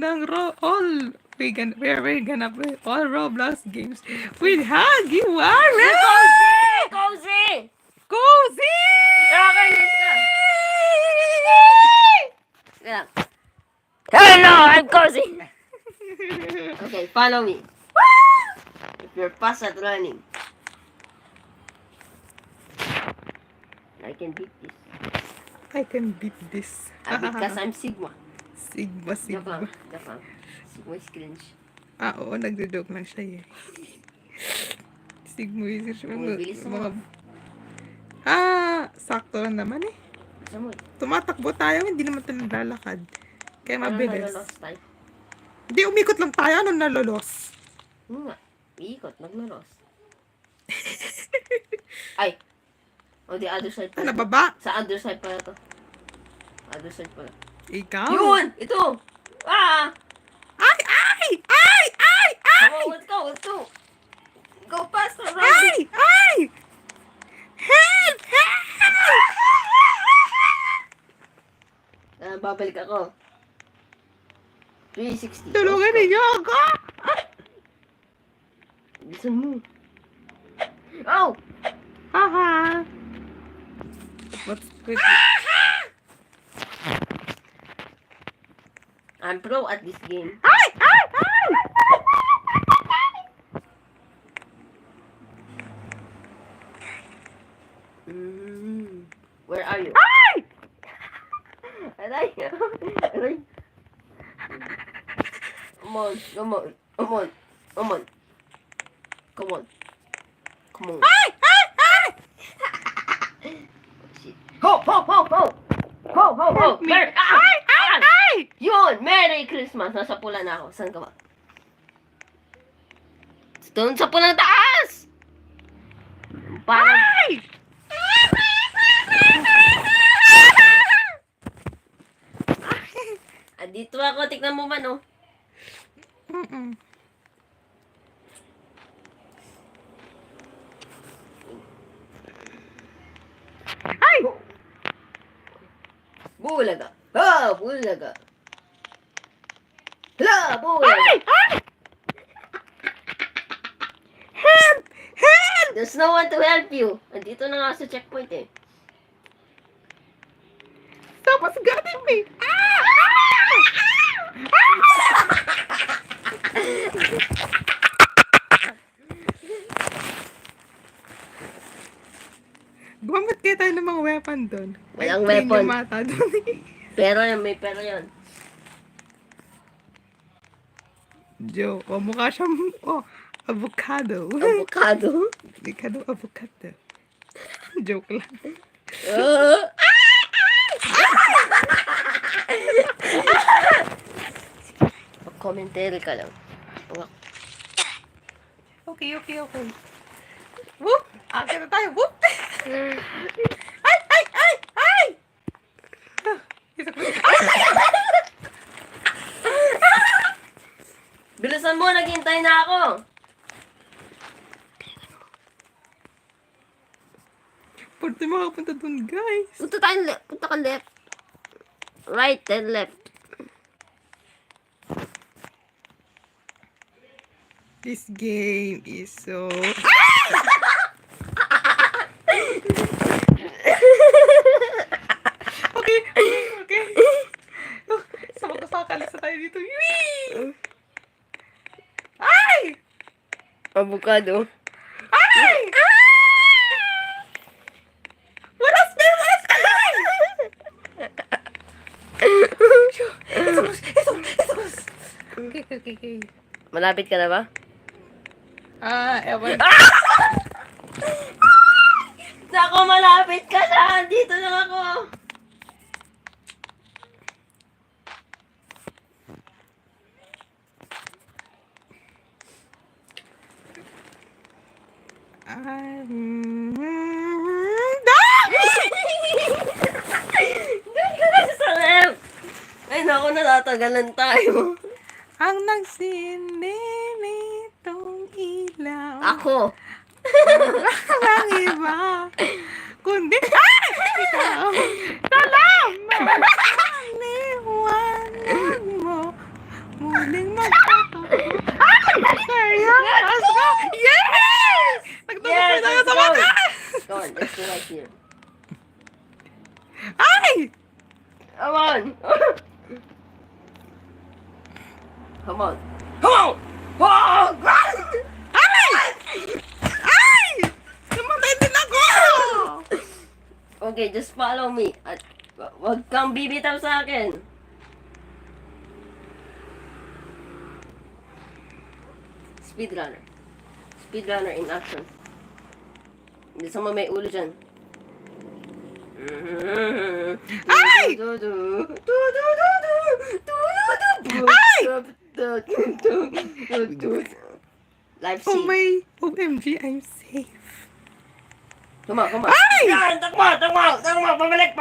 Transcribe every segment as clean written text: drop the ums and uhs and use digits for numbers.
ng we're gonna play all Roblox games with Huggy Warren! Cozy! Cozy! Nakakainis ka! Yeah. Hello, I'm Cozy! Okay, follow me. If you're fast at running, I can beat this. I can beat this. Because I'm Sigma. Sigma. Joke lang. Sigma is cringe. Oo, nagdo-joke lang siya eh. Sigma is Bilis mo. Sakto lang naman eh. Saan mo? Tumatakbo tayo, hindi naman tayo naglalakad. Kaya mabilis. Naglalos tayo? Hindi, umikot lang tayo. Anong nalolos? Nga. Iikot, naglalos. Ay! O, the other side pala. Baba? Sa other side pala to. Other side pala. Ikaw? Yun! Ito! Ah! Ay! Come on, let's go! Go faster, Robbie! Ay! Help! Babalik ako. 360. Tulungan ninyo ako! Bilisan mo. Oh! Haha! What's quick? I'm pro at this game. Ay! Where are you? Ay! Aray! Come on. Ay! Shit. Ho! Merry! Ay! Yun! Merry Christmas! Nasa pula na ako. Saan ka ba? Doon sa pulang taas! Parang... Ay! Dito ako. Tignan mo man, oh. Ay! Bulaga! Bulaga! Hala! Bulaga! Help! There's no one to help you. Andito na nga sa checkpoint, eh. Someone's getting me! Gumamit kayo tayo ng mga weapon doon. Walang May weapon. mata doon. May pera yun. Joe, mukha siyang, avocado. Avocado? Avocado. Joke lang. Commentary ka lang. Okay. Whoop! Akin na tayo. Whoop! Ay! Bilisan mo, naghintay na ako. Pwede makapunta dun, guys. Punta ka left. Right and left. This game is so... Okay. Sabag-sakalisa tayo dito. Whee! Ay! Avocado. Ay! Walas! Okay. Malapit ka na ba? Ewan. Naku, malapit ka na! Dito na ako! Doon ka kasi sa left! Ay, naku, natatagalan tayo. Ang nagsindi nitong ilaw. Ako! Walang iba. Kundi, ikaw. Salamat! Liwanag mo. Stay right here. Ay! Come on! Come on! Come on! Oh, God! Ay! Ay! Namatay din ako! Okay, just follow me. At wag kang bibitaw sa akin. Speedrunner. Speedrunner in action. Hindi sa may ulo dyan. Ay! Ay! Live Oh scene. my OMG, I'm safe. Come on, come on. Ay! Yan! Takbo! Pabalik!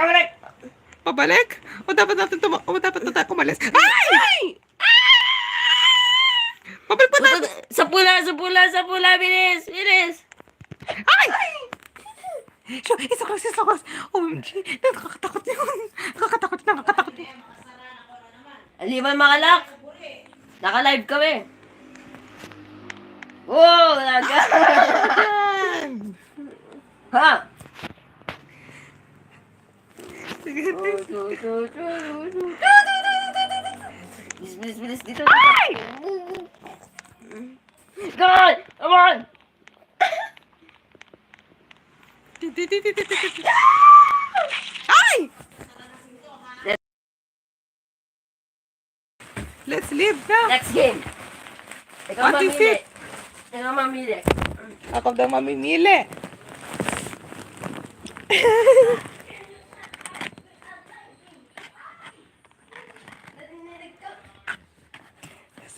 Pabalik? O dapat natin o dapat na tayo umalis? Ay! Pabalik pa tayo! Sa pula! Bilis! Ay! Siya, isa cross. OMG, nakakatakot yun. Nakakatakot. Hindi man makalak. Naka-live kami. Oh, laga. Yan. Ha? Sige, Bilis, dito. Ay! God! Come on! Ay! Let's leave na. Next game. Ikaw What is it? mamili. Ako daw mamimili.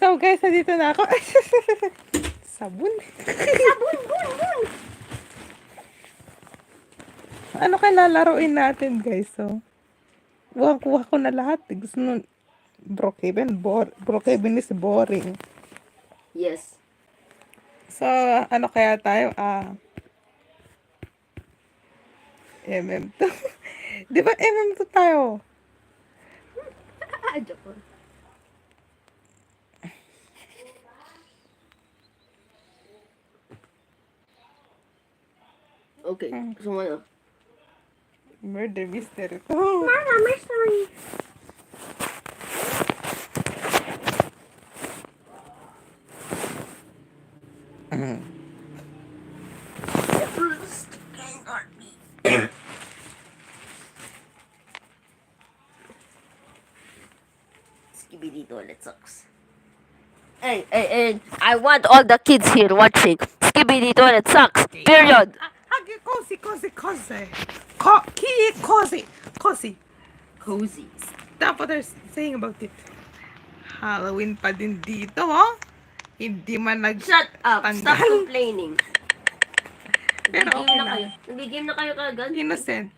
So guys, nandito na ako. Sabon. Bun! Ano kaya lalaroin natin guys? So, kuha ko na lahat. Gusto nun, Brookhaven is boring. Yes. So, ano kaya tayo? MM2. Di ba MM2 tayo? Joke. Okay. So ano? Murder mystery to. Mama, mystery. Skibidi toilet sucks. Hey, I want all the kids here watching. Skibidi toilet sucks. Period. Cozy. Cozy. Stop what they're saying about it. Halloween pa din dito, oh. Hindi man Shut up. Stop tanggal. complaining. Pero okay na lang. kayo. Nag-game na kayo kagad. Innocent.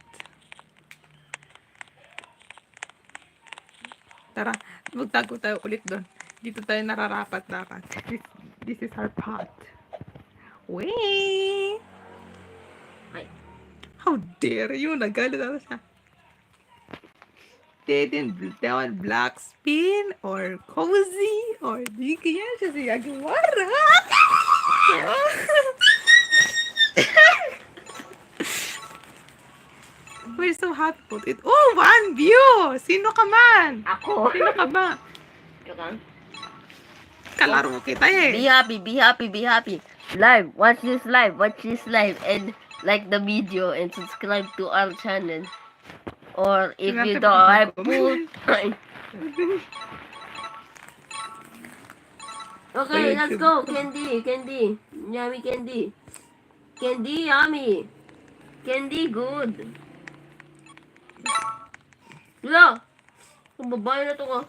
Tara, magtago tayo ulit doon. Dito tayo nararapat dapat. This is our pot. Wait! Ay. How dare you? Nagalit ako siya. Didn't down black spin or cozy or di kaya siya si Yagiwara. We're so happy about it. Oh, 1 view! Sino ka man? Ako. Sino ka ba? Kalaro kita eh. Be happy. Live. Watch this live. And like the video and subscribe to our channel. Or if you don't have food. Okay, let's go. Candy. Yummy candy. Candy yummy. Candy good. Hello. Kung babae na to ko.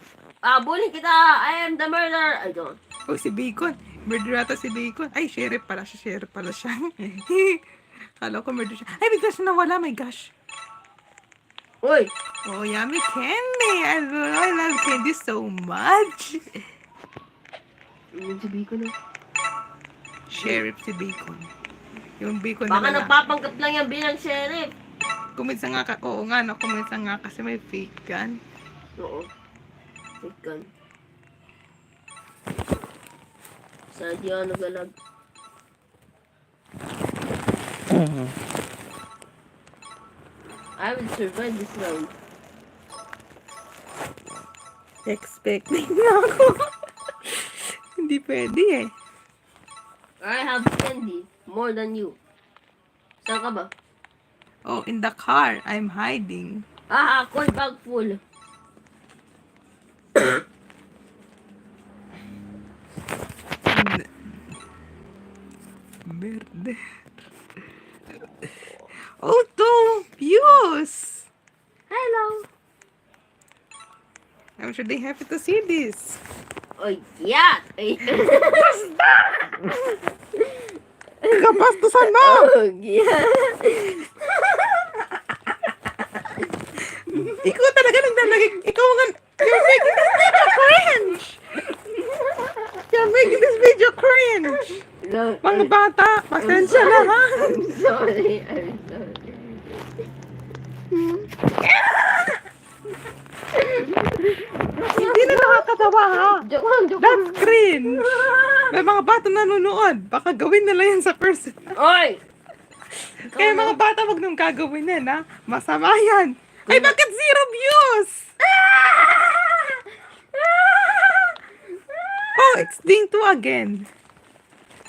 Bully kita. I am the murderer. I don't. Oh, si Bacon. Murder ata si Bacon. Ay, sheriff pala siya. Kala ko murder siya. Ay, may gosh, nawala. My gosh. Uy. Oh, yummy candy. I love candy so much. Si Bacon na. Sheriff si Bacon. Yung Bacon Baka na nagpapanggap lang yan bilang sheriff. kuminsan nga oo nga, no? Kuminsan nga kasi may fake gun. Oo. Fake gun. Saan di ako nagalag? I will survive this round. Expecting na ako. Hindi pwede eh. I have candy more than you. Saan ka ba? Oh, in the car. I'm hiding. Ako'y bag full. Verde. Oh, two views. Hello. I'm sure they happy to see this. Oh, yeah. Kapastusan mo! Oh, yeah. Ikaw talaga naglalagay. Ikaw nga. You're making this video cringe. You're making this video cringe. No, Mga bata, pasensya na ha. I'm sorry. Hindi na nakakatawa ha. Joke lang. That's cringe. May mga bata nanonood. Baka gawin nila yan sa person. Oy! Kaya mga bata, wag nang gagawin yan ha. Masama yan. Ay, bakit 0 views? Oh, it's Ding 2 again.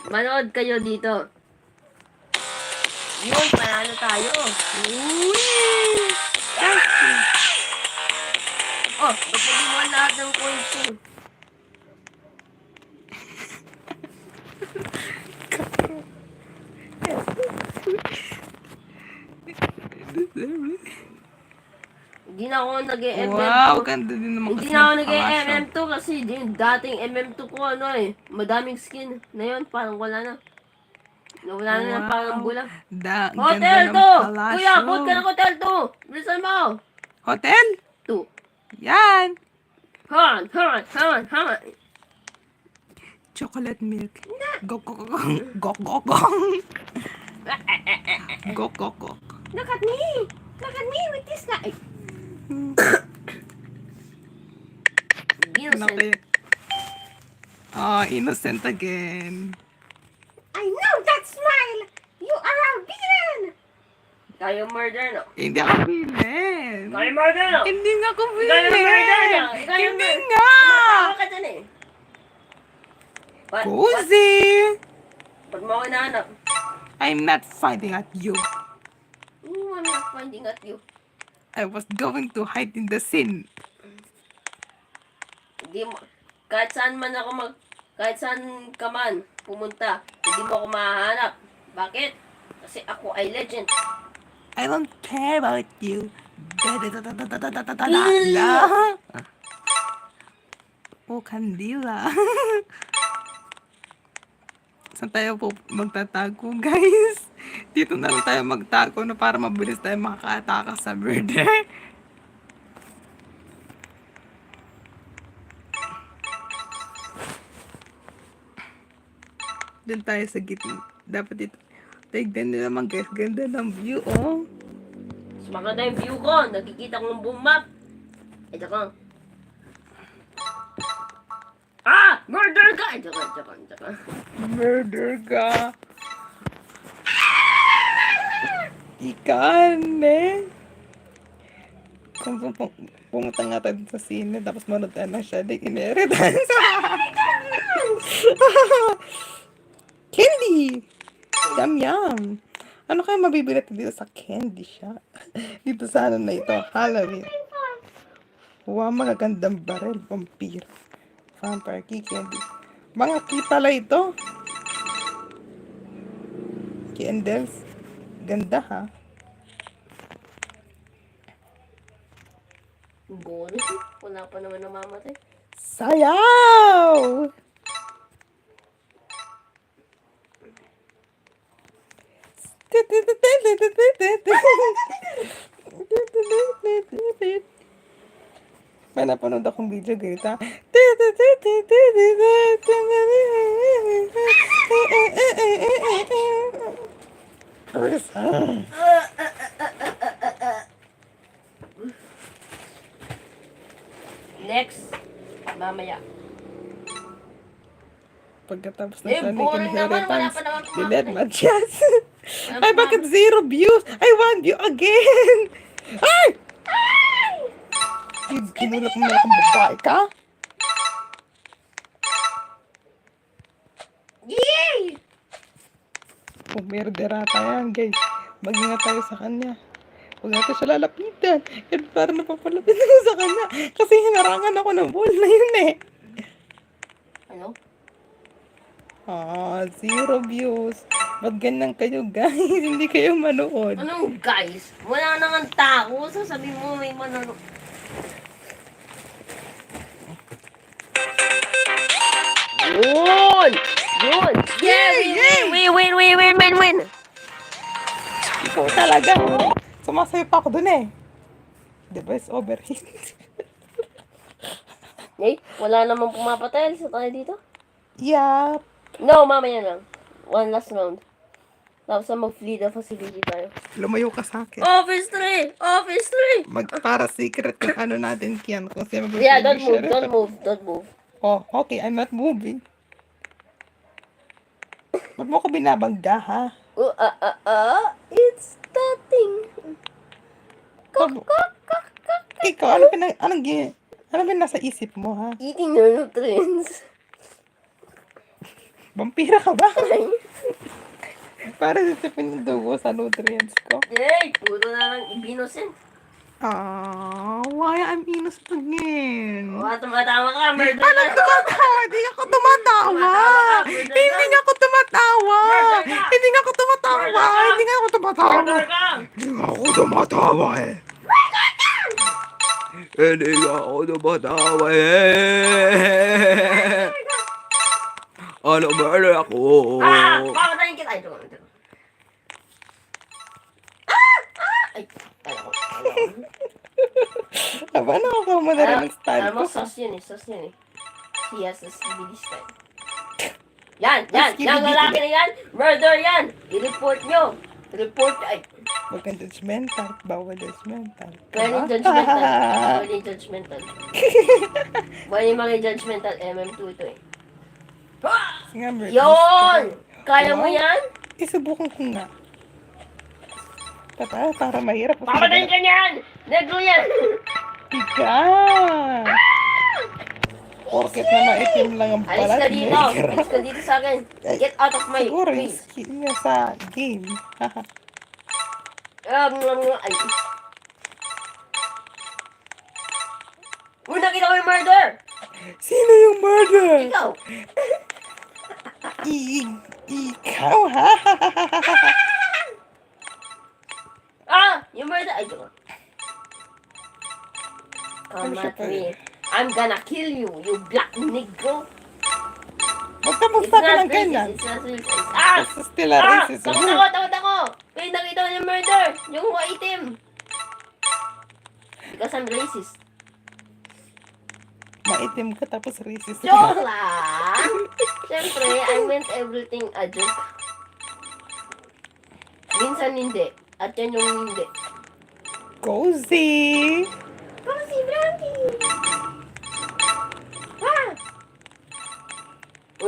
Manood kayo dito. Yun, panalo tayo. Uy! Oh, napili mo lahat ng coins ko. Hindi na ako nag-MM2. Wow, ganda din naman Hindi kasi na ako ng pangasya. nag-MM2 kasi yung dating MM2 ko madaming skin. Na yun, parang wala na. Wala na, parang bulang. Ganda Hotel ng 2! palasyo. Kuya, vote ka ng Hotel 2! Bilisan mo! Hotel? 2. Yan! Han! Chocolate milk. Gok, gok, gok. Gok, gok, gok. Gok, gok, gok. Look at me! Look at me with this guy! Innocent. Naki. Oh, innocent again. I know that smile! You are a villain! Kayo murder, no? Hindi ako villain. Kayo murder, no? Hindi nga ako Ikaw yung murder, villain. no? Ikaw yung Hindi murder. nga. Tumatawa ka dyan, eh. Cozy. Ba't mo ako hinahanap? I'm not fighting at you. I'm not finding at you. I was going to hide in the scene. Hindi mo, kahit saan ka man pumunta, hindi mo ako mahahanap. Bakit? Kasi ako ay legend. I don't care about you. Oh, kandila. Saan tayo po magtatago, guys? Dito na lang tayo magtago na para mabilis tayo makakaataka sa murder. Doon tayo sa gitna. Dapat dito. Tignan nyo naman, guys. Ganda ng view, oh. Mas maganda yung view ko. Nakikita ko ng boom map. Ito ko. Murder ka! Ito ko. Murder ka. Ikan, eh. Kung pumunta nga tayo sa sine, tapos manood tayo ng siya, di inheritance. Candy! Yum. Ano kaya mabibili dito sa candy shop? Dito sa ano na ito, Halloween. Wow, magagandang baril, vampiro. Vampire key candy. Mga key pala ito. Candles. Ganda ha. Bonus. Wala pa naman namamatay. Sayaw! May napanood akong video ganito. Next. Mamaya. Pagkatapos ng Eh, Sonic boring naman. Wala Inheritance, pa naman delete kumain. Matias. Ay, bakit 0 views? I want you again. Ay! Ginulat mo na kang babae ka? Yay! Pumirderata yan, guys. Mag-ingat tayo sa kanya. Huwag natin siya lalapitan. Yan parang napapalapit ako sa kanya. Kasi hinarangan ako ng ball na yun eh. Ano? Zero views. Ba't ganyan kayo, guys? Hindi kayo manood. Anong guys? Wala nang tao. Sasabihin mo may manonood. Yun! Yun! Yeah! Win! Ikaw talaga. Sumasayo pa ako dun eh. Device overheat. Eh, wala namang pumapatay sa tayo dito. Yup. No, mamaya lang. One last round. Tapos na mag-flee the facility tayo. Lumayo ka sa akin. Office 3! Office 3! Para secret yung ano natin, Kian. Kung sino Yeah, don't move. Oh, okay. I'm not moving. Ba't mo ko binabangga, ha? It's starting. Ikaw, ano ba nasa isip mo, ha? Eating your nutrients. Vampira ka ba? Para sisipin yung dugo sa nutrients ko. Yay! Puro na lang innocent. Why I'm innocent again? Tumatama ka, murder Ano na. tumatawa? Hindi ako tumatawa! Hindi nga ako tumatawa! Hindi nga ako tumatawa! Hindi nga ako tumatawa! Murder ka! Hindi nga ako tumatawa eh! Hindi nga ako tumatawa eh! Ano murder ako? Papatayin kita. Ito. Ay, kala ko. Aba, nakakaw mo na rin ang style Alam ko. mo, sauce yun eh. He has a speedy style. Yan, lalaki na yan. Murder yan. I-report nyo. Ay, Huwag kang judgmental. Bawal judgmental. pwede judgmental. Pwede mag-judgmental. MM2 ito eh. Sige nga, Bert. Yun! Kaya mo yan? Isubukan ko nga. Para mahirap. Papatayin ka niyan! Negro yan! Tiga! Porket na maitim lang ang Alis balat. ka dito. Alis ka dito sa akin. Get out of my Siguro, face. yung niya sa game. Ay. Uy, nakita ko yung murder! Sino yung murder? Ikaw! Ikaw, ha? Yung murder! Ay, joke. Come at me. I'm gonna kill you, you black negro. Huwag ka magsabi ng ganyan. It's not racist. It's still a racism. Takot ako! Wait, nakita ko yung murder! Yung item! Because I'm racist. Maitim ka tapos racist. Joke lang! Siyempre, I meant everything a joke. Minsan hindi. At yan yung hindi. Cozy! Cozy Brandy!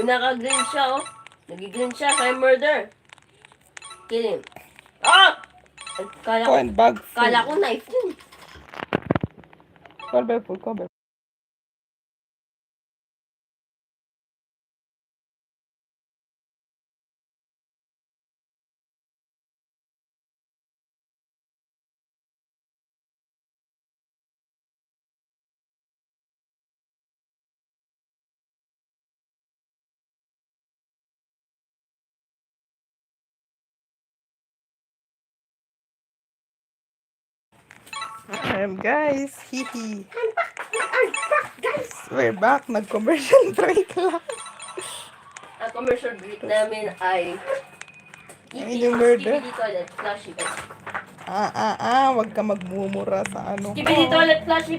Naka-green siya, oh. Nag-green siya kay murder. Kill him. Ay, Coin bag food. kala ko knife yun. Cover food, cover. Guys, hihi. Guys! We're back. Nag-commercial break lang. Ang commercial break namin ay Ay, yung murder. Skibidi Toilet Flashy. Wag ka magmumura sa ano ko. Skibidi Toilet Flashy.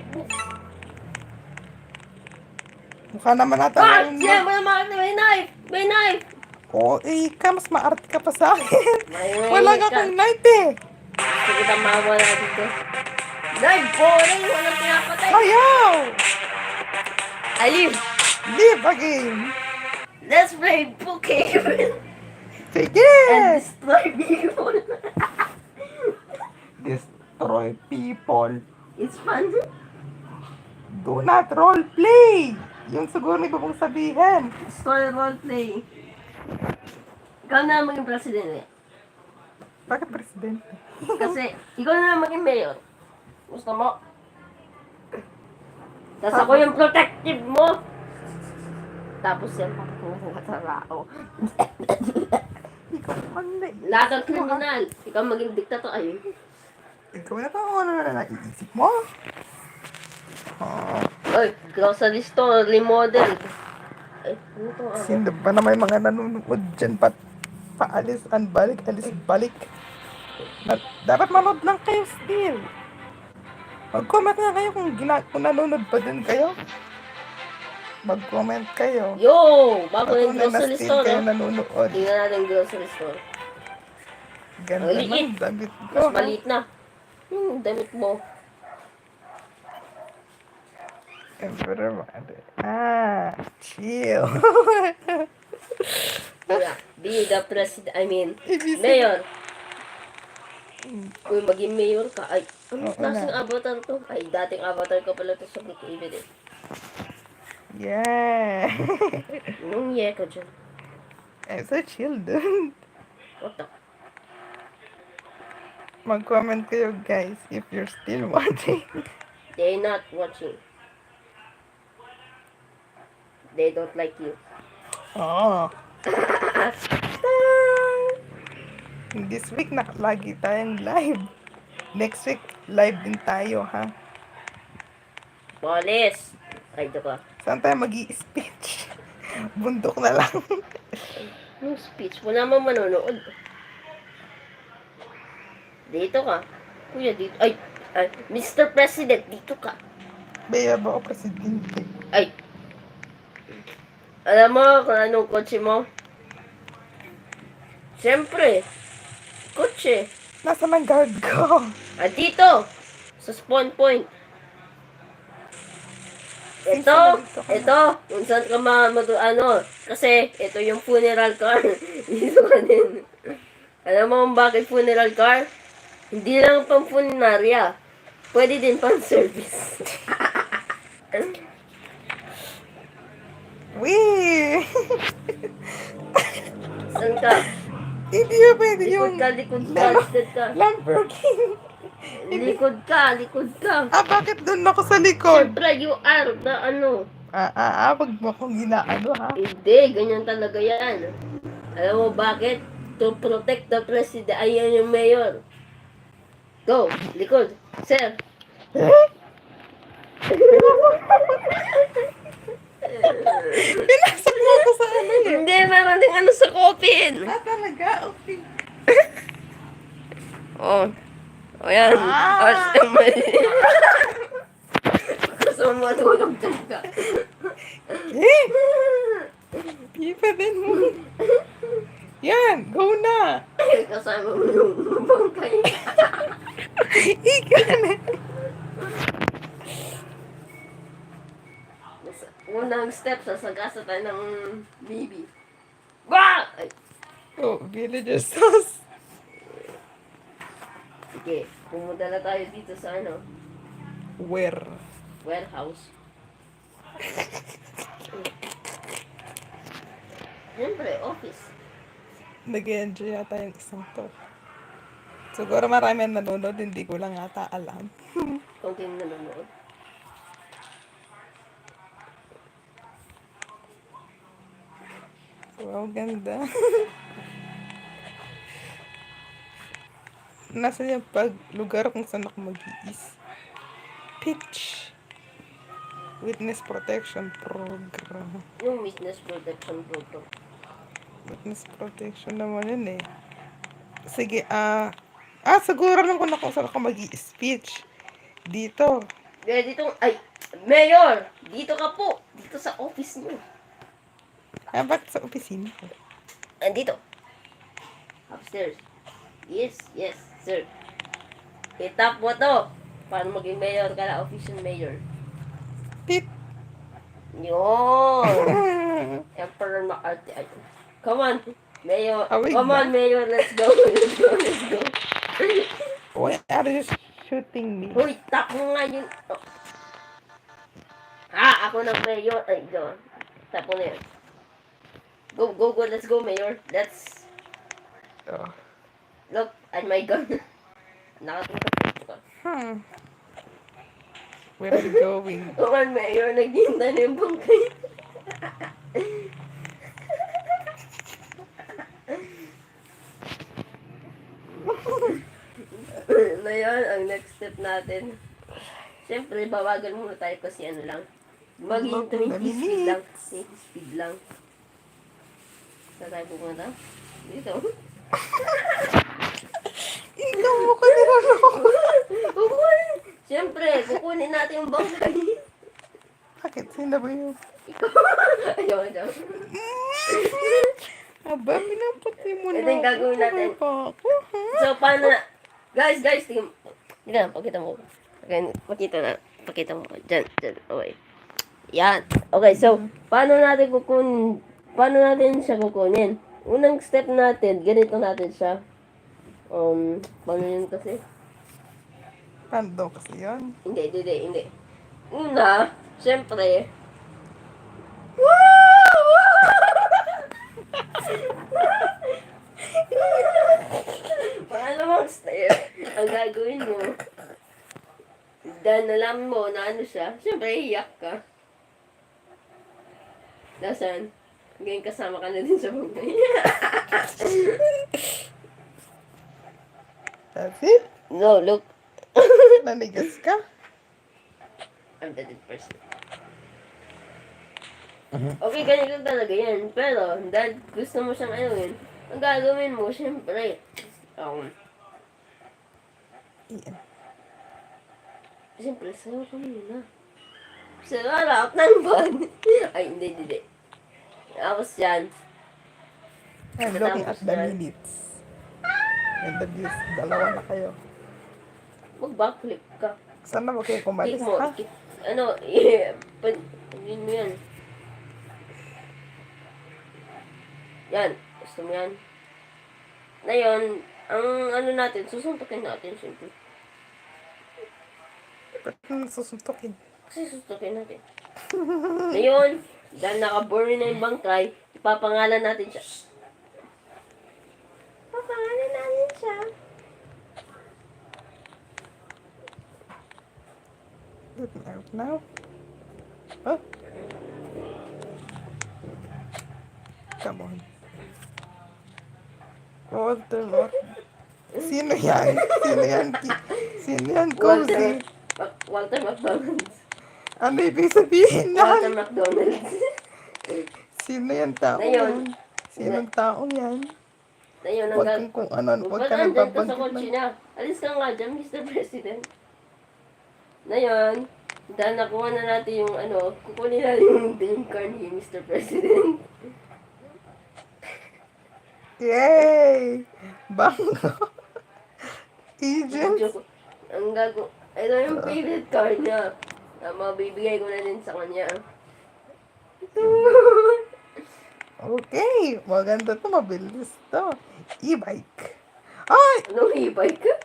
Mukha naman natin. Yeah, may knife! May knife! Mas maarte ka pa sa akin. May Wala knife nga akong knife eh. Gusto ko tamawa na dito. Knife! Boring! Walang pinapatay! Ayaw! I live! Leave again. Let's play Pokemon Sige! and destroy people. destroy people. It's fun. Do not role play. Yung siguro may ibang sabihin. Story roleplay. Ikaw na maging presidente. Bakit presidente? Kasi ikaw na maging mayor. Gusto mo? Tapos ako yung protective mo. Tapos yan, papakuha sa tao. Ikaw ano Lahat ng kriminal. Ikaw maging diktator. Ayun. Ikaw na pa ano na naiisip mo? Oy, grocery store, remodel. Ay, ano to? Sino ba na may mga nanonood dyan? Paalis, balik, alis, balik. Dapat manood lang kayo still. Mag-comment nga kayo kung nanonood pa din kayo. Mag-comment kayo. Yo! Bago yung Patunay na grocery still store. kayo Oh. nanonood. Tingnan natin yung grocery store. Ganda Maliit. ng damit ko. Mas maliit na. Yung damit mo. Chill. Yeah. Be the president. I mean, Ibig sabihin- mayor. Kung maging mayor ka, ay, ano Oo klaseng nga. avatar to? Ay, dating avatar ko pala to sa Book Even eh. Yeah. Nung yeah ko dyan. I'm so chill, dude. What the? Mag-comment kayo, guys, if you're still watching. They're not watching. They don't like you. Oh. This week, lagi tayong live. Next week, live din tayo, ha? Police! Ay, ito ka. Saan tayo mag-i-speech? Bundok na lang. Yung speech, wala mang manonood. Dito ka. Kuya, dito. Ay, Mr. President, dito ka. Baya ba ako presidente? Ay. Alam mo kung anong kotse mo? Siyempre. Kotse. Nasaan ang guard ko? Dito. Sa spawn point. Ito. Kung saan ka kasi ito yung funeral car. Dito ka din. Alam mo kung bakit funeral car? Hindi lang pang funeraria. Pwede din pang service. Wee! Saan ka? Hindi ba pwede Likod yung ka, likod ka, likod ka. Lamborghini? Likod ka, likod ka. Bakit doon ako sa likod? Siyempre, you are the ano. Wag mo akong ginaano, ha? Hindi, ganyan talaga yan. Alam mo bakit? To protect the president. Ayan yung mayor. Go, likod. Sir. Pinasok mo ako sa ano eh. Hindi, meron din ano sa coffin. Talaga? Okay. Oh. O yan. Gusto mo matulog dyan ka. Ipatin mo. Yan, go na. Kasama mo yung bangkay. Ika na. Unang step, sasagasa tayo ng baby. Bah! Ay, Oh, villager sauce. sige, pumunta na tayo dito sa ano, Where? warehouse. Siyempre, office. Nag-enjoy yata yung isang to. Siguro marami ang nanonood, hindi ko lang ata alam. Kung sino nanonood. Wow, ganda. Nasa yung lugar kung saan ako mag-i-speech. Witness Protection Program. Yung witness protection program. Witness Protection naman yun eh. Sige, siguro lang kung saan ako mag-i-speech. Dito. Kaya dito, ay, Mayor! Dito ka po! Dito sa office niyo. Bakit sa opisina ko? Andito. Upstairs. Yes, yes, sir. Itap mo to. Paano maging mayor ka na, official mayor. Pip. Yun! Emperor McCarthy. Ay, come on, mayor. Away Come na. on, mayor. Let's go. Let's go. Let's go. Why are you shooting me. Hoy, tap mo nga yun. Oh. Ako na mayor. Ay, go. Tap mo na yun. Go, go, go. Let's go, mayor. Let's... Oh. Look at my gun. Nakatutok ko. Where are you going? Oh, man, mayor. Naghinta na yung bangkay. Na yun, ang next step natin. Siyempre, bawagan muna tayo kasi ano lang. Maging 20 speed lang. 20 speed lang. Saan tayo pumunta? Dito. Ikaw mo ka niloloko. Kukunin! Siyempre, kukunin natin yung bangkay. Bakit? Sino ba yun? Ikaw. Ayaw. Aba, pinaputi mo na. Ito yung gagawin natin. So, paano na? Guys, tingnan. Tingnan, pakita mo. Okay, pakita mo. Diyan. Okay. Yan. Okay, so, paano natin siya kukunin? Unang step natin, ganito natin siya. Paano yun kasi? Paano kasi yun? Hindi. Una, syempre, pangalawang step, ang gagawin mo, dahil nalaman mo na ano siya, syempre, iyak ka. Nasaan? Ngayon kasama ka na din sa bangkay. That's it? No, look. Nanigas ka? I'm the dead person. Okay, ganito talaga yan. Pero, dahil gusto mo siyang ayun, ang gagawin mo, syempre, Iyan. siyempre, sayo ka muna. Sa harap ng van. Ay, hindi. Tapos yan. I'm looking at the minutes. And the views. Dalawa na kayo. Mag-backflip ka. Sana mo kayo Kick kumalis, mo. ha? Yun mo yan. Yan. Gusto mo yan. Ngayon, ang ano natin, susuntukin natin, siyempre. Ba't mo susuntukin? Kasi susuntukin natin. Ngayon, dahil naka-burn na yung bangkay, ipapangalan natin siya. Papangalan natin siya. Let me out now. Huh? Come on. Walter. Sino yan? Sino yan? Cozy. Walter McDonald's. Ano ibig sabihin Walter yan? McDonald's. Sino yan tao Ngayon. yan? Sinong tao yan? Ngayon, Huwag kang kung ano, huwag ka nang andyan ka sa babanggit kotse na. na. Alis ka nga dyan, Mr. President. Ngayon, dahil nakuha na natin yung kukunin natin yung dream car ni Mr. President. Yay! Bango! Agent! Ang ito yung favorite car niya. Mabibigay ko na din sa kanya. Ito. Okay, maganda to, mabilis to. E-bike. Ay! Anong e-bike ka?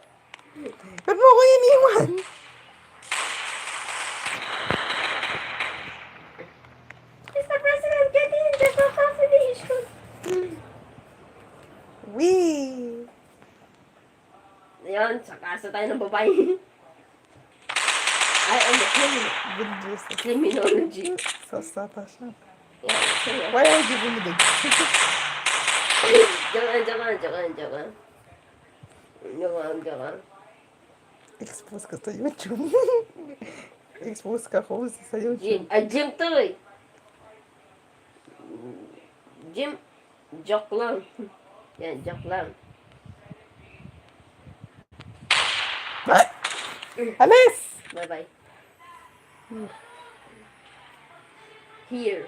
Ba't mo ko iniwan? Mr. President, get in! There's no fascination! Wee! Ayan, sakasa tayo ng babae. Ay, ano yun? Good juice. Criminology. Sasata siya. Yan, sorry. Why are you giving me the Joke lang. Expose ka sa YouTube. Expose ka ko sa YouTube. Gym to eh. Gym. Joke lang. Yan, joke lang. Ay! Alis! Bye-bye. Here.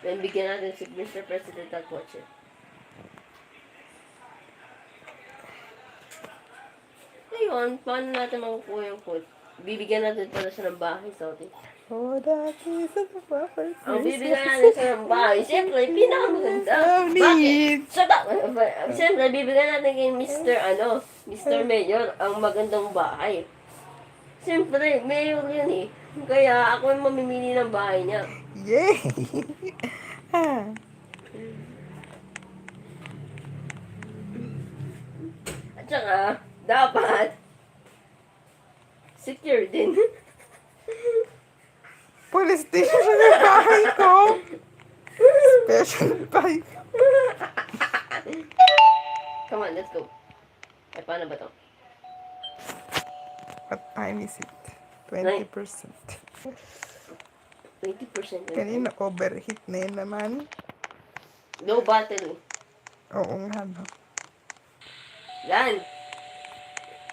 Then bigyan natin si Mr. President ng kotse. Ngayon, paano natin makukuha yung kotse? Bibigyan natin pala siya ng bahay sa atin. Oh, that is a proper Ang person. bibigyan natin sa ng bahay, siyempre, pinakamaganda. Family. Bakit? Shut up! Siyempre, bibigyan natin kay Mr. Mayor, ang magandang bahay. Siyempre, mayor yun eh. Kaya ako yung mamimili ng bahay niya. Yay! Ah, At saka, dapat, secure din. police station yung bahay ko. Special bike. Come on, let's go. Ay, paano ba to? What time is it? 20%. 20%. Kanina overheat na yun naman. Low battery. Oo nga, no. Yan.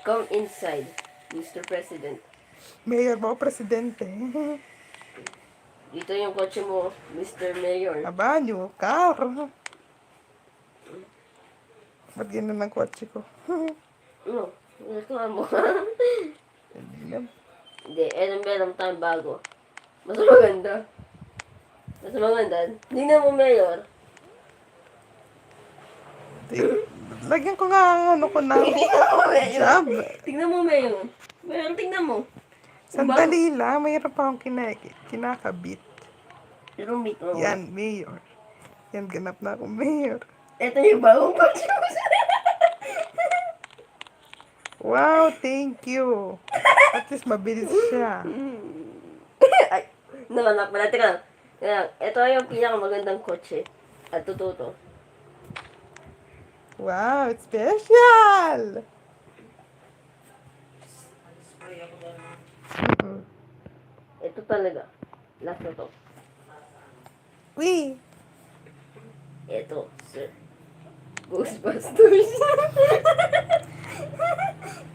Come inside, Mr. President. Mayor ba o presidente? Dito yung kotse mo, Mr. Mayor. Aba, new car. Ba't ganun ang kotse ko? Ano? Reklamo. Hindi na. Hindi, meron tayong bago. Mas maganda. Mas maganda. Tingnan mo, Mayor. Lagyan ko nga ang ano ko na job. Tingnan mo, Mayor. Mayor, tingnan mo. Sandali lang, mayroon pa akong kinakabit. Pero meet mo. Yan, mayor. Yan, ganap na akong mayor. Ito yung bagong kotse mo. Wow, thank you. At least mabilis siya. Ay, naman pala. Teka lang. Ito yung pinakamagandang kotse. At totoo to. Wow, it's special! Ito talaga. Last na to. Uy! Ito, sir. Ghostbusters.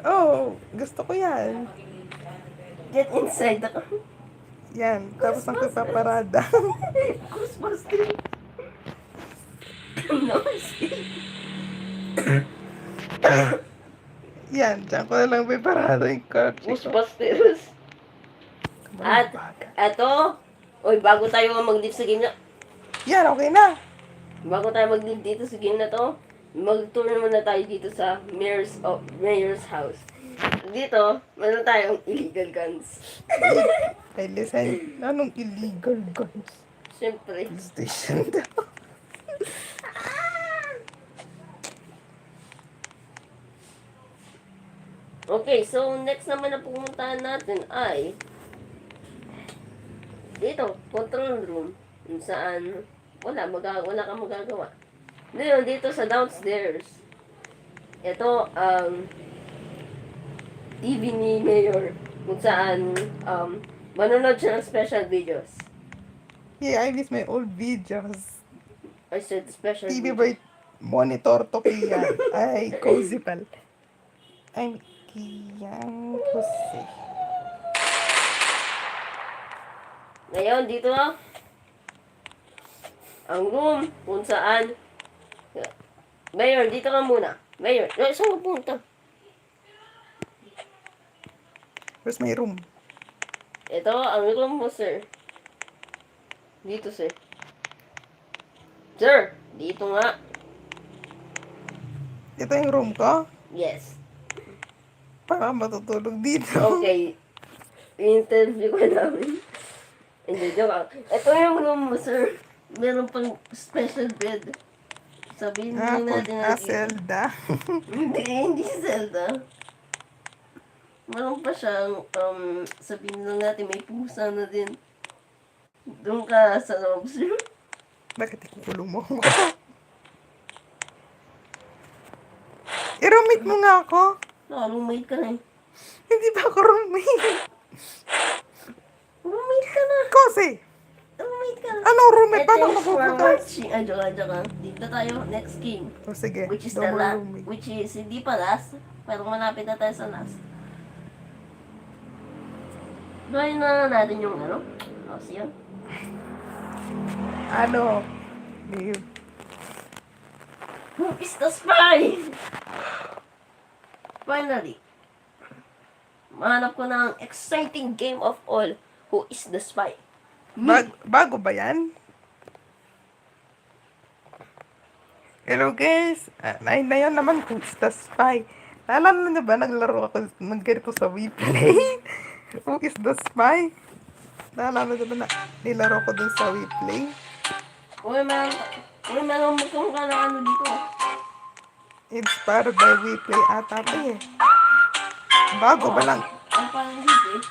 Oh, gusto ko yan. Get inside the Yan, tapos ang paparada. Ghostbusters. No, Yan, dyan ko na lang may parada yung kotse ko. Ghostbusters. At, eto, oy, bago tayo mag-live sa game na, Yan, okay na. bago tayo mag-live dito sa game na to, mag-tour muna tayo dito sa mayor's house. Dito, meron tayong illegal guns. Ay, listen. Anong illegal guns? Siyempre. Station daw. Okay, so next naman na pumuntahan natin ay dito, control room. Kung saan wala kang magagawa. Ngayon, dito sa downstairs. Ito ang TV ni Mayor. Kung saan manonood siya ng special videos. Yeah, I miss my old videos. I said special TV videos. by monitor to Kian. Ay, cozy pal. I'm Kian Jose. Ngayon, dito ang room kung saan Mayor, dito ka muna. Mayor, saan ka punta? Where's my room? Ito, ang room mo, sir. Dito, sir. Sir, dito nga. Ito yung room ko. Yes. Para matutulog dito. Okay. Interview ka namin. Hindi, joke lang. Ito yung room mo, sir. Meron pang special bed. Sabihin lang natin na Zelda. hindi Zelda. Meron pa siyang, sabihin lang natin, may pusa na din. Doon ka sa loob, sir. Bakit ikukulong mo ako? I-roommate mo nga ako. Roommate ka na eh. Hindi ba ako roommate? Roommate ka na. Kasi, Roommate ka na. anong roommate? Ito Paano yung for mapupunta? watching. Joke. Dito tayo, next game. O sige, Which is don't the worry, last. roommate. Which is, hindi pa last. Pero malapit na tayo sa last. Gawin na natin yung ano. House yun. Ano? Babe. Who is the spy? Finally. Mahanap ko ng exciting game of all. Who is the spy? Bago ba yan? Hello guys, na yun naman Who's the Spy. Naalala niyo ba, naglaro ako ng ganito sa WePlay? Who is the Spy? Naalala niyo ba na nilaro ko dun sa WePlay? Uy, meron mukhang ka na ano dito. Inspired by WePlay ata ito eh. Bago ba lang? Ang parang dito eh.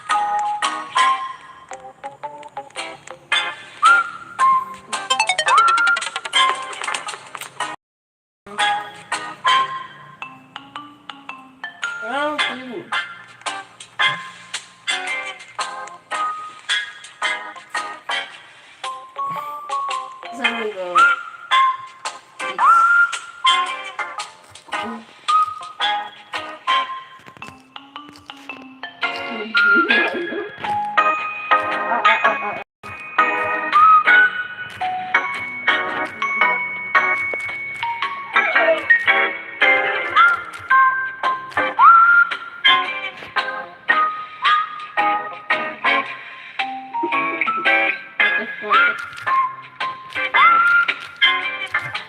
Round 2. Saan mo go?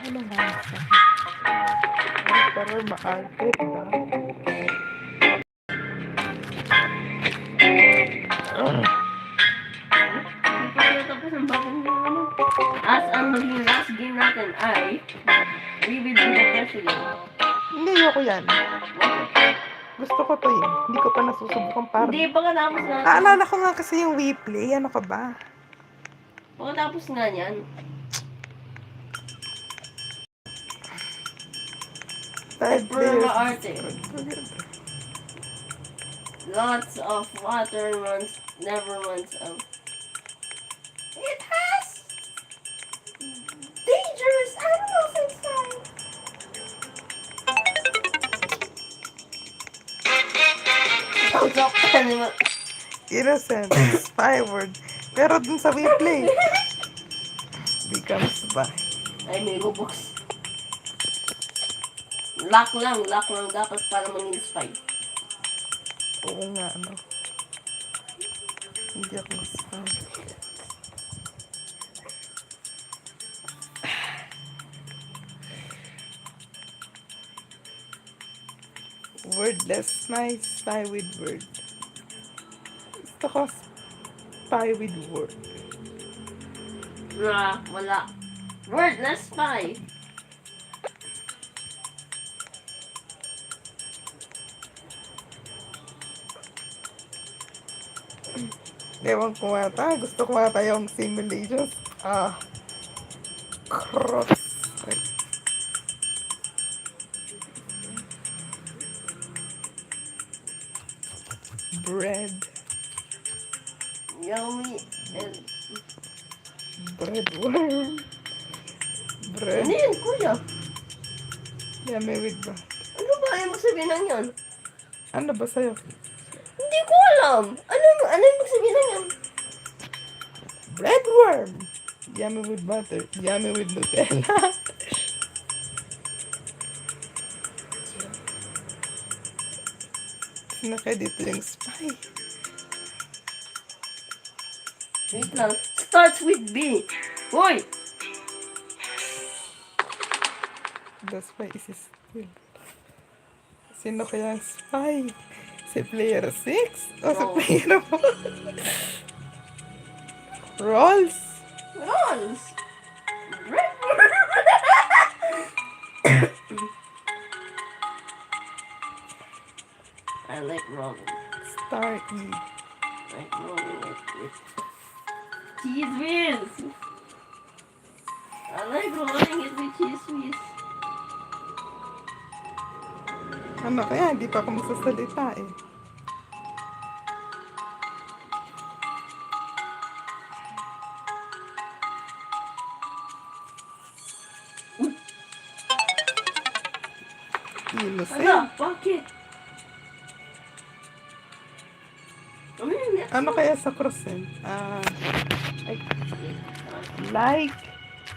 Ano nga sa? Pero maarte ba? Tapos ang bagong ano. As ang maging last game natin ay we will be the president. Hindi, ayoko yan. Gusto ko to eh. Hindi ko pa nasusubukan para. Hindi, pagkatapos natin. Naalala ko nga kasi yung WePlay. Ano ka ba? Pagkatapos nga niyan. Super maarte. Lots of water runs, never runs out. It has dangerous animals inside. Stop animal. Innocent. Spy word. Pero dun sa WePlay. Become spy. Ay, may Robux. Lock lang dapat para maging spy. Oo nga, ano. Hindi ako spy. Wordless. Nice. Spy with word. Gusto ko spy with word. Wala. Wordless spy. Ewan ko ata. Gusto ko ata yung simulations. Cross. Bread. Yummy and... Breadworm. Bread. Ano yun, kuya? Yummy with bread. Ano ba yung sabihin ng yan? Ano ba sa'yo? Hindi ko alam. Ano yung sabihin ng yan? Breadworm. Yummy with butter. Yummy with Nutella. Naka dito yung spy. Wait lang. Starts with B. Hoy! The spy is still. Sino kaya ang spy? Si player 6? O si No. player 4? Rolls? Rolls! I like rolling. Star E. Like rolling it with cheese whiz. I like rolling it with cheese whiz. Ano kaya? Hindi pa ako magsasalita eh. Innocent. Ano? Bakit? Ano yun next? Ano kaya sa crossen? Like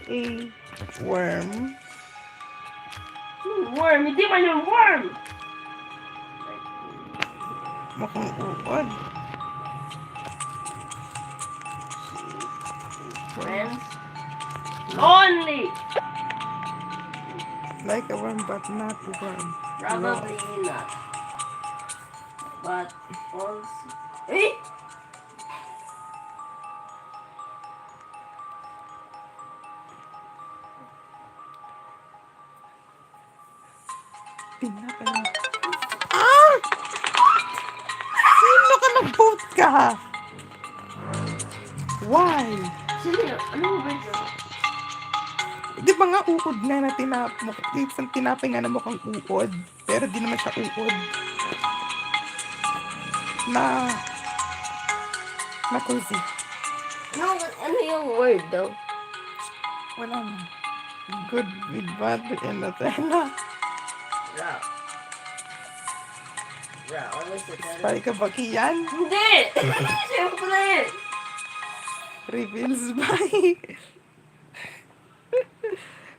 a worm. Worm! Hindi man yung worm! Mukhang uod. Friends? Lonely! Like a worm, but not warm. Probably not. But also... Eh? Pinaka na. Ah! Sino ka nag-vote ka? Why? Sino yun? Anong word yun? Di ba nga uod nga na isang tinapay nga na mukhang uod. Pero di naman siya uod. Na cozy. No, ano yung word daw? Wala na. Good with bad and Nutella. Rock. Rock. Always the Spy ka ba kiyan? Hindi! Siyempre! Reveals by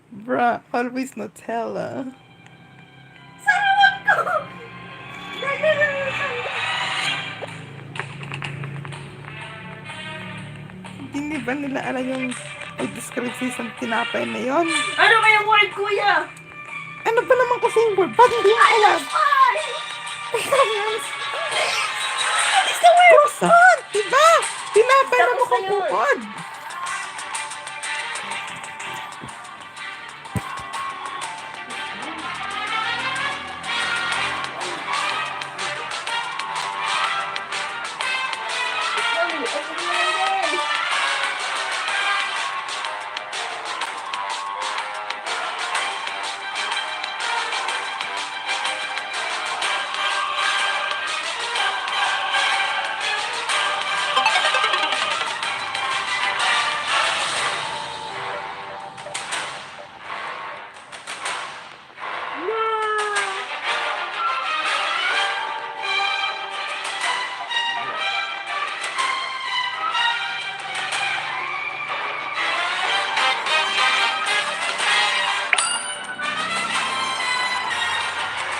Bruh, always Nutella. Sarap ko! Hindi ba nila alam yung i-describe sa isang tinapay na yon? Ano ba yung word, kuya? Ano ba naman kasi yung word? Ba't hindi mo alam? Croissant! Diba? Tinapay na Tapos mukhang na yun. uod.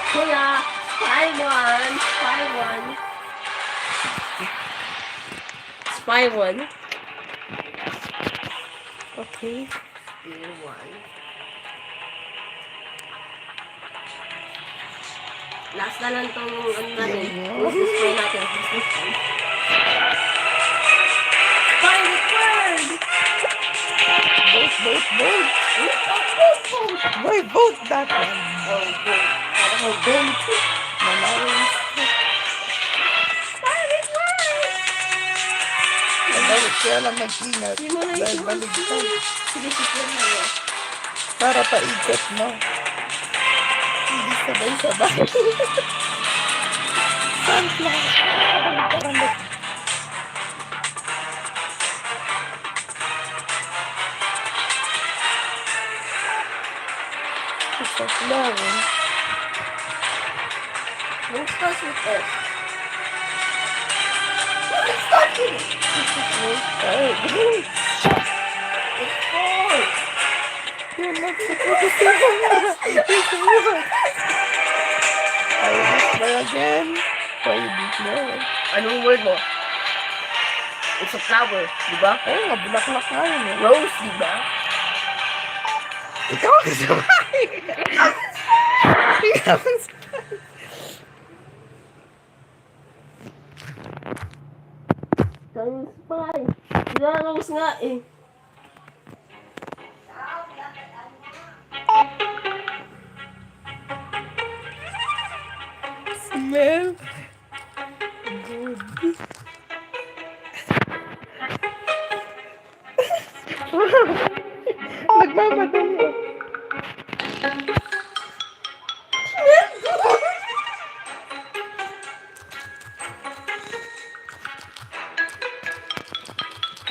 Kuya, spy one. Spy one. Okay. Spy one. Last na lang tong ano natin. Yeah. Spy natin. Spy with word! Vote. Boy, vote that one. Oh, good. Parang vote. Manawin. Spy with word! Kaya lang mag-ingat. Hindi mo na Dahil yung baligtad. Sige, sige na yun. Para paikot, no? Hindi sabay-sabay. Sunflower. Parang sunflower. What starts with S? What starts with it? It's four. You're not supposed to say that. You say that. I will try again. Why you didn't know? Anong word mo? It's a flower, di ba? Oo nga, bulaklak nga yun eh. Rose, di ba? Ikaw ang sabay. Ikaw ang sabay. Kang spy. Sila Rose nga eh. Smell good. Nagmamadali.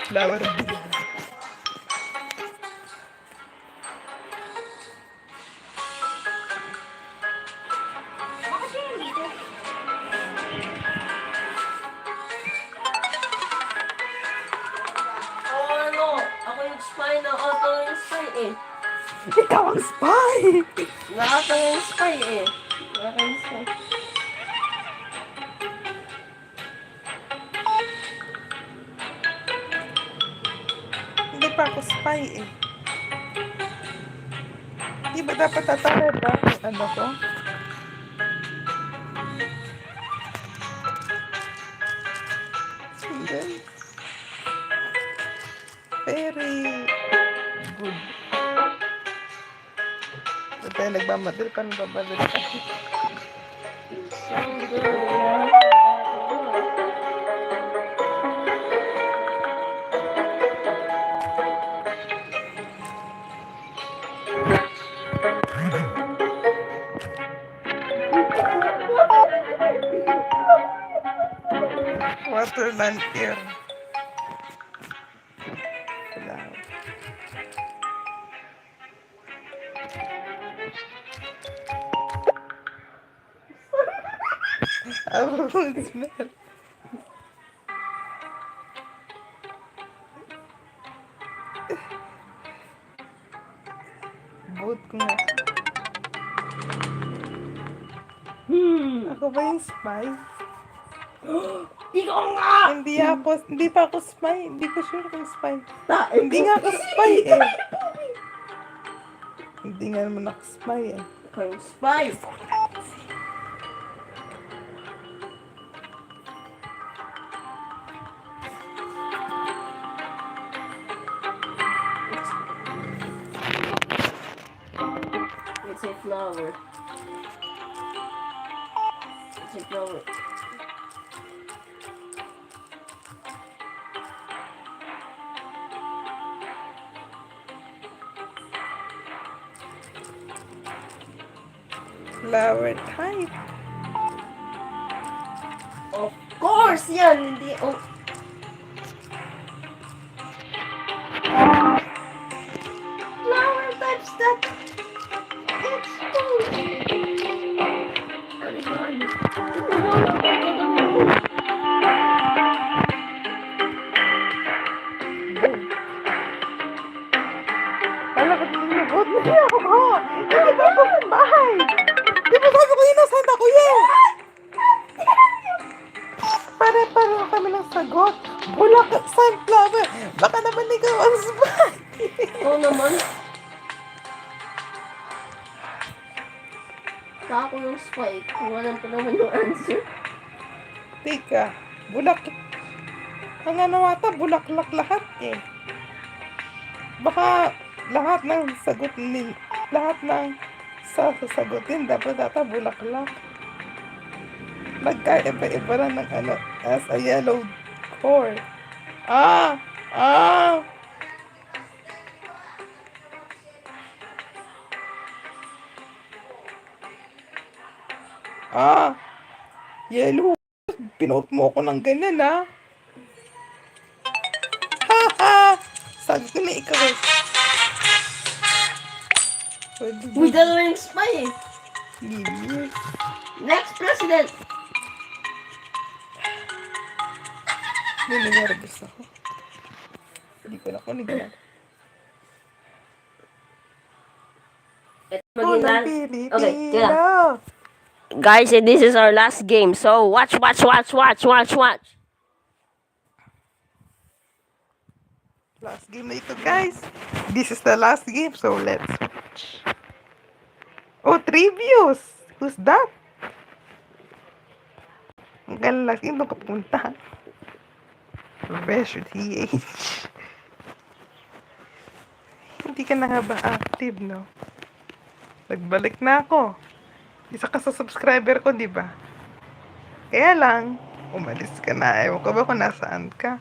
Flower bee. Oo, ano? Ako yung spy na auto yung spy eh. Ikaw ang spy. Nakaka yung spy eh. Nakaka yung spy. Hindi, pa ako spy eh. Di ba dapat tatawid ang ano ko? Hindi. Very good. Ba't tayo nagmamadali? Paano babadali ka? Water than air. Wow. Oh, smell. Boat ko nga. Ako ba yung spy? Ikaw nga! Hindi pa ako spy. Hindi ko sure kung spy. Ta- Hindi nga ako spy eh. Hindi nga naman ako spy eh. Ikaw yung spy. It's a flower. It's a flower. Flower type. Of course yan! Hindi, oh. Flower types that expose. Wala ka din yung boat. Hindi ako. Hindi ba ako sa bahay? Di ba sabi ko innocent ako yun? Pare-pareho kami ng sagot. Bulak at sunflower. Baka naman ikaw ang spy. Oo naman. Ako yung spy. Kung alam ko naman yung answer. Tika, bulak. Ang ano ata, bulaklak lahat eh. Baka lahat ng sagot ni lahat ng sasagutin dapat ata bulaklak. Magkaiba-iba lang ng ano as a yellow core. Yellow. Pinote mo ko ng ganyan ha. Sabi ko na ikaw eh. Uy, dalawa yung spy eh. Linis. Next president. Ninervous ako. Hindi ko na kunig na. Ito maging Pilipino. Okay, tira. Guys, this is our last game. So, watch. Last game na ito, guys. This is the last game, so let's watch. Oh, triviews. Who's that? Ang gala, sino kapunta? Professor TH. Hindi ka na nga ba active, no? Nagbalik na ako. Isa ka sa subscriber ko, di ba? Kaya lang, umalis ka na. Ewan ko ba kung nasaan ka?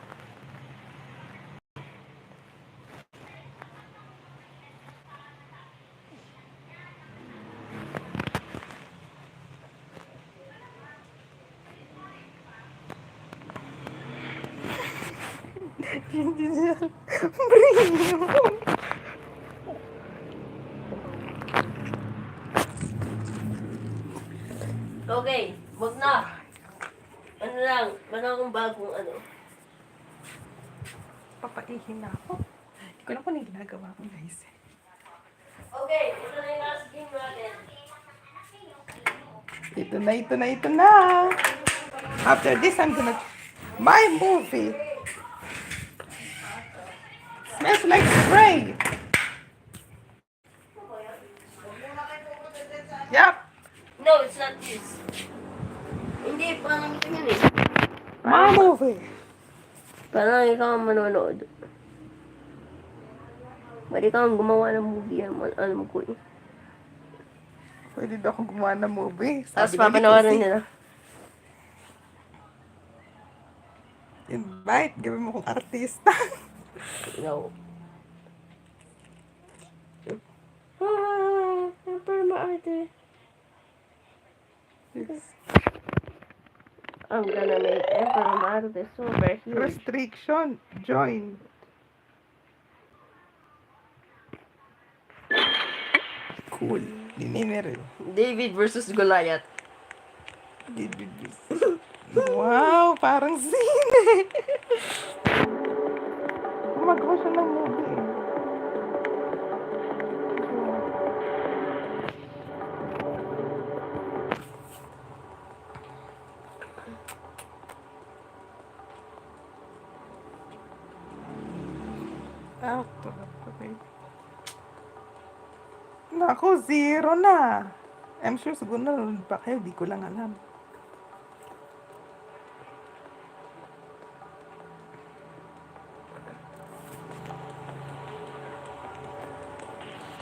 Okay, wag na. Ano lang, meron akong bagong ano. Papaihin na ako. Hindi ko na kung anong ginagawa ko, guys. Okay, ito na yung last game natin. Ito na. After this, I'm gonna my movie. Smells like spray. Yup. No, it's not this. Hindi, parang ito yun eh. My movie. Parang ikaw ang manonood. Ba't ikaw ang gumawa ng movie? Alam ko eh. Pwede daw akong gumawa ng movie. Tapos Sabi ni papanoorin Casey, nila. invite, gawin mo kong artista. No. Ah, pero maarte. I'm gonna make Emperor Marte super huge. Restriction, join. Cool. Dininero. David versus Goliath. Wow, parang sine. Gumagawa siya ng movie. Actor. Okay. Naku, 0 na. I'm sure siguro nanonood pa kayo, di ko lang alam.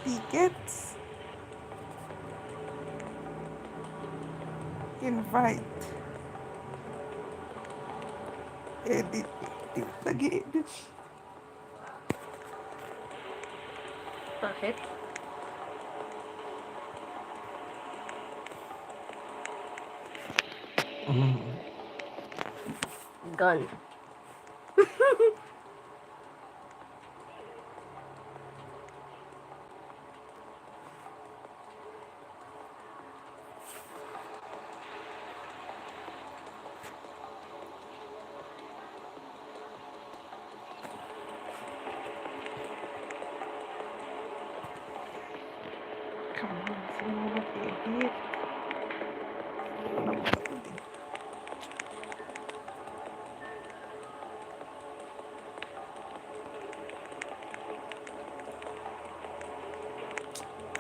Tickets. Invite. Edit. Nag-i-edit. Bakit? Gun. Come on, sino mag-edit?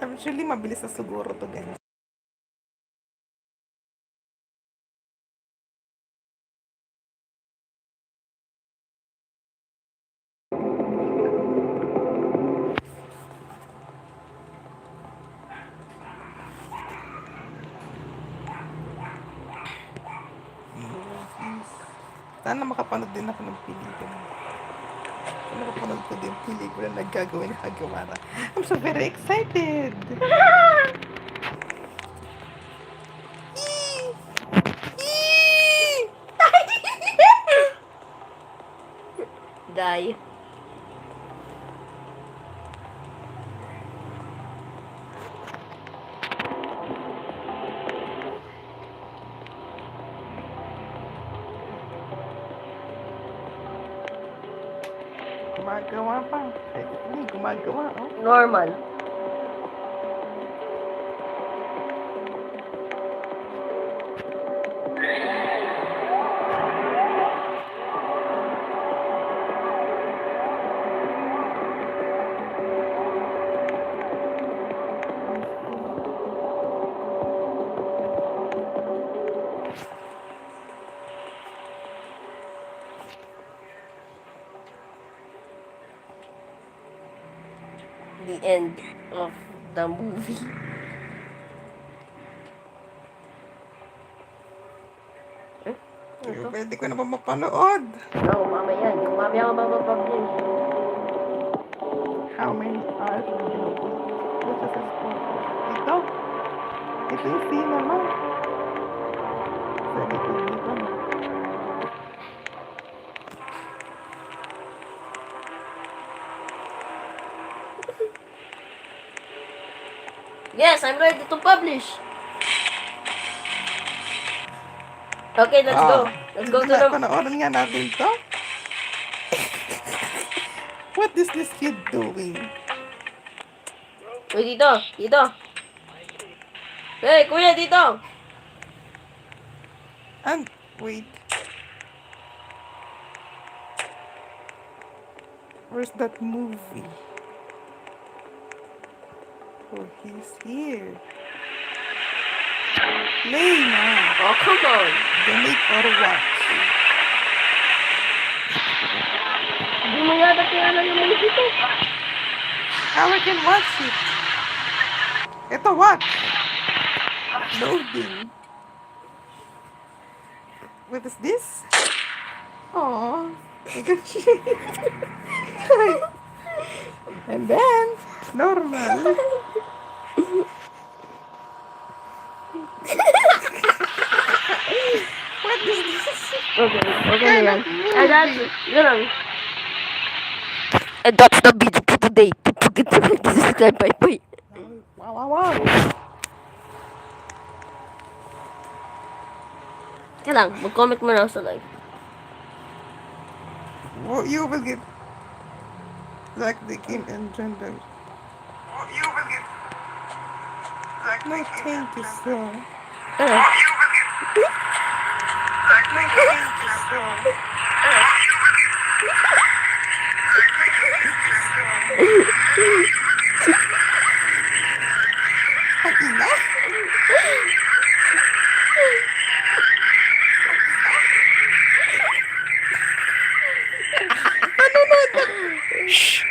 Actually, mabilis na siguro to, guys. Sana makapanood din ako ng pelikula. Sana makapanood ko din pelikula na gagawin ni Hagawara. I'm so very excited! Eee! Eee! Die. Gumagawa pa. Hindi, gumagawa, oh. Normal. The end of the movie. Ito? Pwede ko na ba mapanood? Oo, mamaya. Yung mamaya ka mapapublish. How many hours will you put? What's the spot? Ito? Ito yung cinema. Sa likod dito. Yes, I'm ready to publish. Okay, let's go. Let's go to the... Panoorin nga natin to. What is this kid doing? Uy, dito. Dito. Hey, kuya, dito. Wait. Where's that movie? Oh, he's here. Play now. Oh, come on. Donate or watch. Hindi mo yata kilala yung mga dito. How I can watch it? Ito, watch. Loading. What is this? Oh, you can see. And then, normal. What is this? Okay na yan. And that's, ganun. And that's the video for today. Don't forget to like and subscribe. Bye-bye. Wow, wow, wow. Kaya lang, mag-comment mo na sa live. Well, you will get like the king and gender. Well, you will get like the king to song. Ano? Like the king to song. Ang ina? Shh!